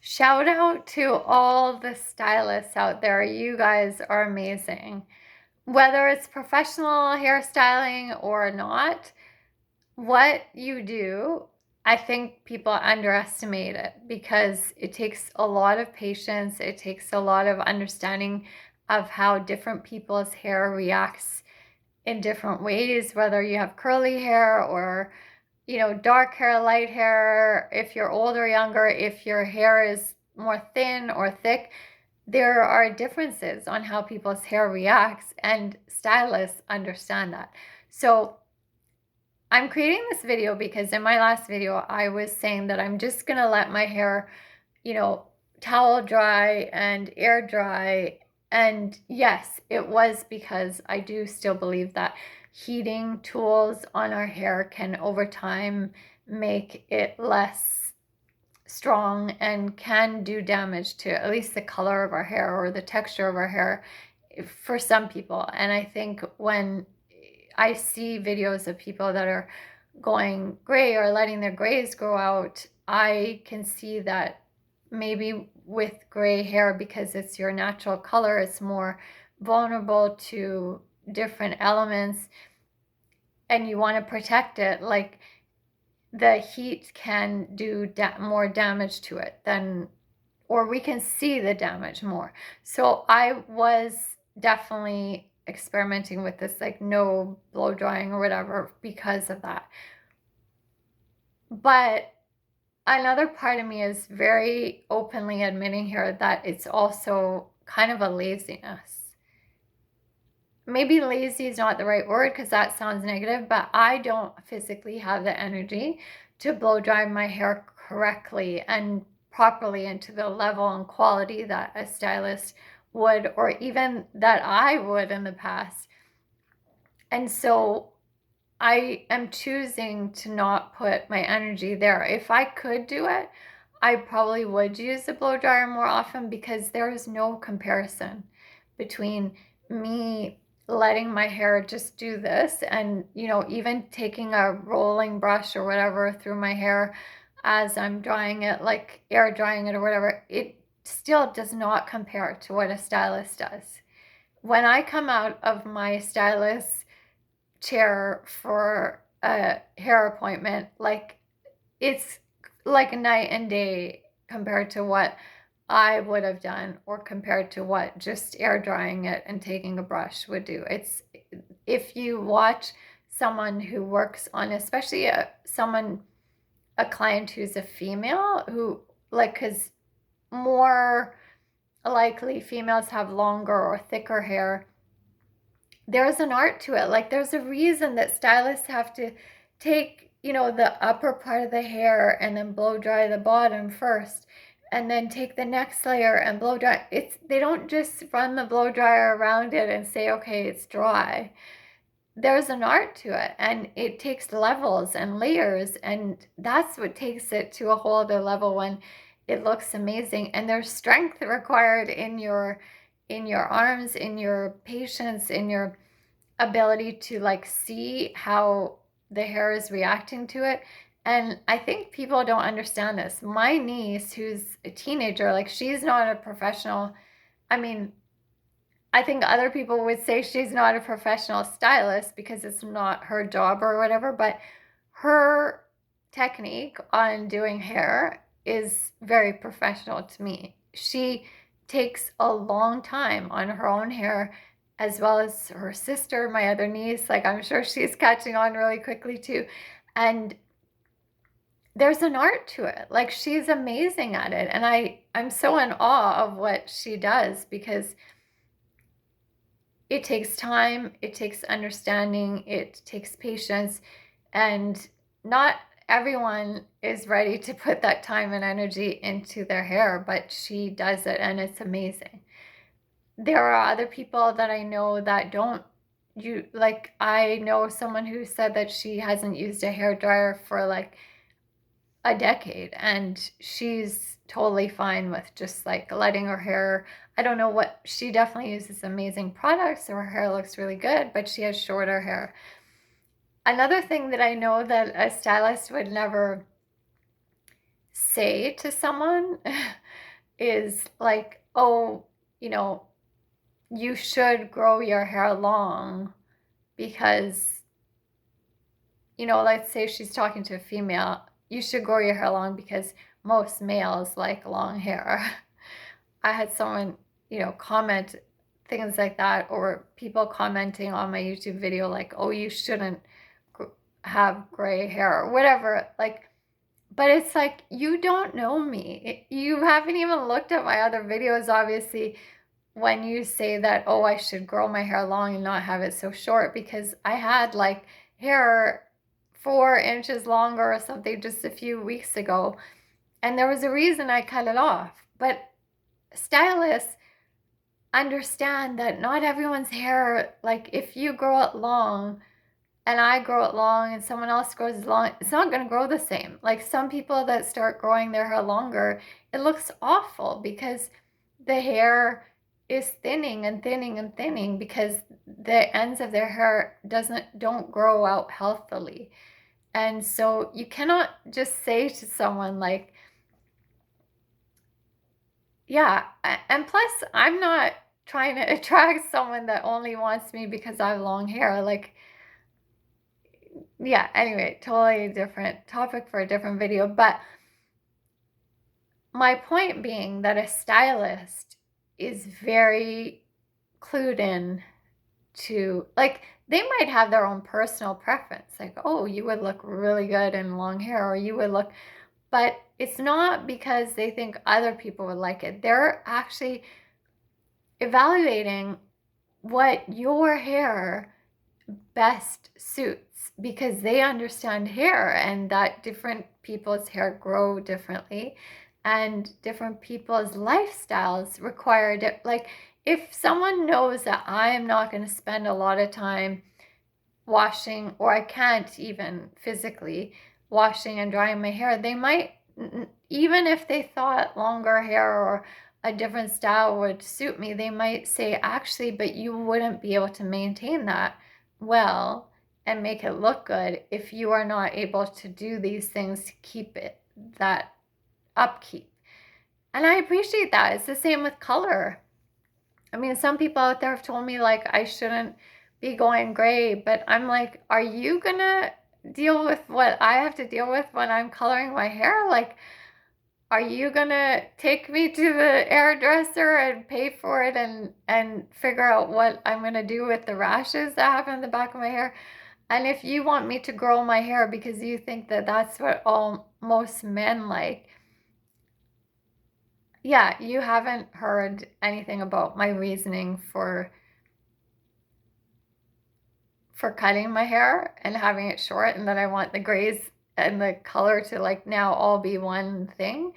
Shout out to all the stylists out there. You guys are amazing. Whether it's professional hairstyling or not, what you do, I think people underestimate it because it takes a lot of patience. It takes a lot of understanding of how different people's hair reacts in different ways, whether you have curly hair or dark hair, light hair, if you're old or younger, if your hair is more thin or thick, there are differences on how people's hair reacts, and stylists understand that. So I'm creating this video because in my last video, I was saying that I'm just gonna let my hair, you know, towel dry and air dry. And yes, it was because I do still believe that heating tools on our hair can over time make it less strong and can do damage to at least the color of our hair or the texture of our hair for some people. And I think when I see videos of people that are going gray or letting their grays grow out, I can see that maybe with gray hair, because it's your natural color, it's more vulnerable to different elements and you want to protect it. Like, the heat can do more damage to it than, or we can see the damage more. So I was definitely experimenting with this, like no blow drying or whatever, because of that. But another part of me is very openly admitting here that it's also kind of a laziness. Maybe lazy is not the right word because that sounds negative, but I don't physically have the energy to blow dry my hair correctly and properly and to the level and quality that a stylist would, or even that I would in the past. And so I am choosing to not put my energy there. If I could do it, I probably would use the blow dryer more often, because there is no comparison between me letting my hair just do this and, even taking a rolling brush or whatever through my hair as I'm drying it, like air drying it or whatever. It still does not compare to what a stylist does. When I come out of my stylist chair for a hair appointment, like, it's like night and day compared to what I would have done or compared to what just air drying it and taking a brush would do. It's, if you watch someone who works on, especially a client who's a female, who, like, because more likely females have longer or thicker hair, there's an art to it. Like, there's a reason that stylists have to take, the upper part of the hair and then blow dry the bottom first, and then take the next layer and blow dry. They don't just run the blow dryer around it and say, okay, it's dry. There's an art to it, and it takes levels and layers, and that's what takes it to a whole other level when it looks amazing. And there's strength required in your arms, in your patience, in your ability to, like, see how the hair is reacting to it. And I think people don't understand this. My niece, who's a teenager, like, she's not a professional. I mean, I think other people would say she's not a professional stylist because it's not her job or whatever, but her technique on doing hair is very professional to me. She takes a long time on her own hair, as well as her sister, my other niece. Like, I'm sure she's catching on really quickly too. And there's an art to it. Like, she's amazing at it. And I'm so in awe of what she does, because it takes time, it takes understanding, it takes patience, and not everyone is ready to put that time and energy into their hair, but she does it, and it's amazing. There are other people that I know that don't. Like, I know someone who said that she hasn't used a hair dryer for like a decade, and she's totally fine with just like letting her hair, I don't know what, she definitely uses amazing products, so her hair looks really good, but she has shorter hair. Another thing that I know that a stylist would never say to someone is like, oh, you know, you should grow your hair long because, you know, let's say she's talking to a female, you should grow your hair long because most males like long hair. I had someone, you know, comment things like that, or people commenting on my YouTube video like, oh, you shouldn't have gray hair or whatever. Like, but it's like, you don't know me. You haven't even looked at my other videos, obviously, when you say that, oh, I should grow my hair long and not have it so short, because I had like hair 4 inches longer or something just a few weeks ago. And there was a reason I cut it off. But stylists understand that not everyone's hair, like if you grow it long and I grow it long and someone else grows it long, it's not going to grow the same. Like some people that start growing their hair longer, it looks awful because the hair is thinning and thinning and thinning because the ends of their hair don't grow out healthily. And so you cannot just say to someone like, yeah, and plus I'm not trying to attract someone that only wants me because I have long hair. Like, yeah, anyway, totally different topic for a different video. But my point being that a stylist is very clued in to, like, they might have their own personal preference. Like, oh, you would look really good in long hair, or you would look, but it's not because they think other people would like it. They're actually evaluating what your hair best suits, because they understand hair and that different people's hair grow differently and different people's lifestyles require like, if someone knows that I am not going to spend a lot of time washing, or I can't even physically washing and drying my hair, they might, even if they thought longer hair or a different style would suit me, they might say, actually, but you wouldn't be able to maintain that well and make it look good if you are not able to do these things to keep it, that upkeep. And I appreciate that. It's the same with color. I mean, some people out there have told me like I shouldn't be going gray, but I'm like, are you gonna deal with what I have to deal with when I'm coloring my hair? Like, are you gonna take me to the hairdresser and pay for it and figure out what I'm gonna do with the rashes that happen in the back of my hair? And if you want me to grow my hair because you think that that's what most men like, yeah, you haven't heard anything about my reasoning for cutting my hair and having it short, and that I want the grays and the color to like now all be one thing.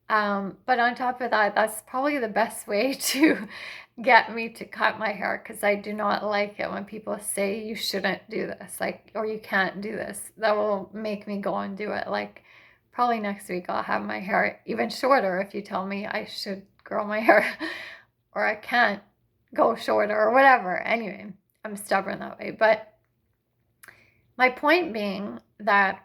But on top of that, that's probably the best way to get me to cut my hair, because I do not like it when people say you shouldn't do this, like, or you can't do this. That will make me go and do it. Like, probably next week I'll have my hair even shorter if you tell me I should grow my hair or I can't go shorter or whatever. Anyway, I'm stubborn that way. But my point being that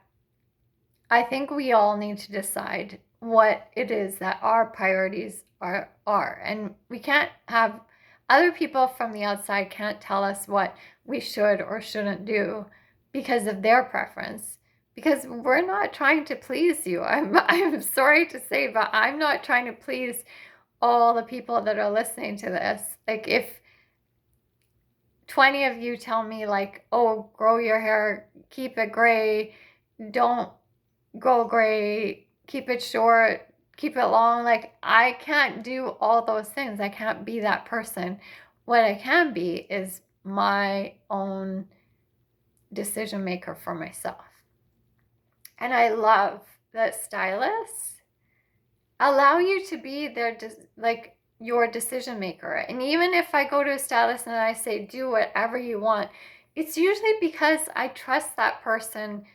I think we all need to decide what it is that our priorities are. And we can't have other people from the outside can't tell us what we should or shouldn't do because of their preference. Because we're not trying to please you. I'm sorry to say, but I'm not trying to please all the people that are listening to this. Like, if 20 of you tell me like, oh, grow your hair, keep it gray, don't go gray, keep it short, keep it long. Like, I can't do all those things. I can't be that person. What I can be is my own decision maker for myself. And I love that stylists allow you to be their, like, your decision maker. And even if I go to a stylist and I say, do whatever you want, it's usually because I trust that person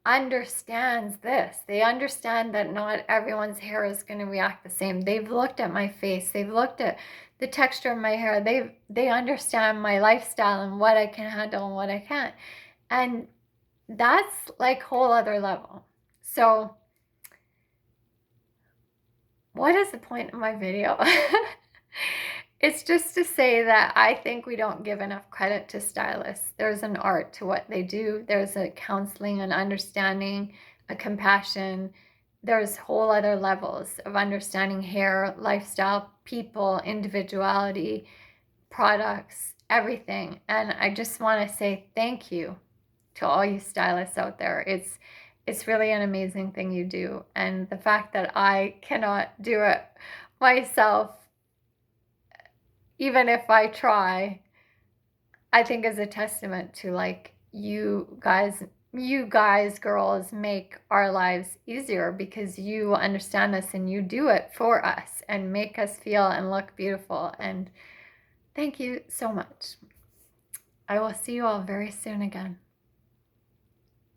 understands this. They understand that not everyone's hair is going to react the same. They've looked at my face. They've looked at the texture of my hair. They understand my lifestyle and what I can handle and what I can't. And that's like whole other level. So what is the point of my video? It's just to say that I think we don't give enough credit to stylists. There's an art to what they do. There's a counseling, an understanding, a compassion. There's whole other levels of understanding hair, lifestyle, people, individuality, products, everything. And I just want to say thank you to all you stylists out there. It's really an amazing thing you do. And the fact that I cannot do it myself, even if I try, I think is a testament to like you guys, girls make our lives easier because you understand us and you do it for us and make us feel and look beautiful. And thank you so much. I will see you all very soon again.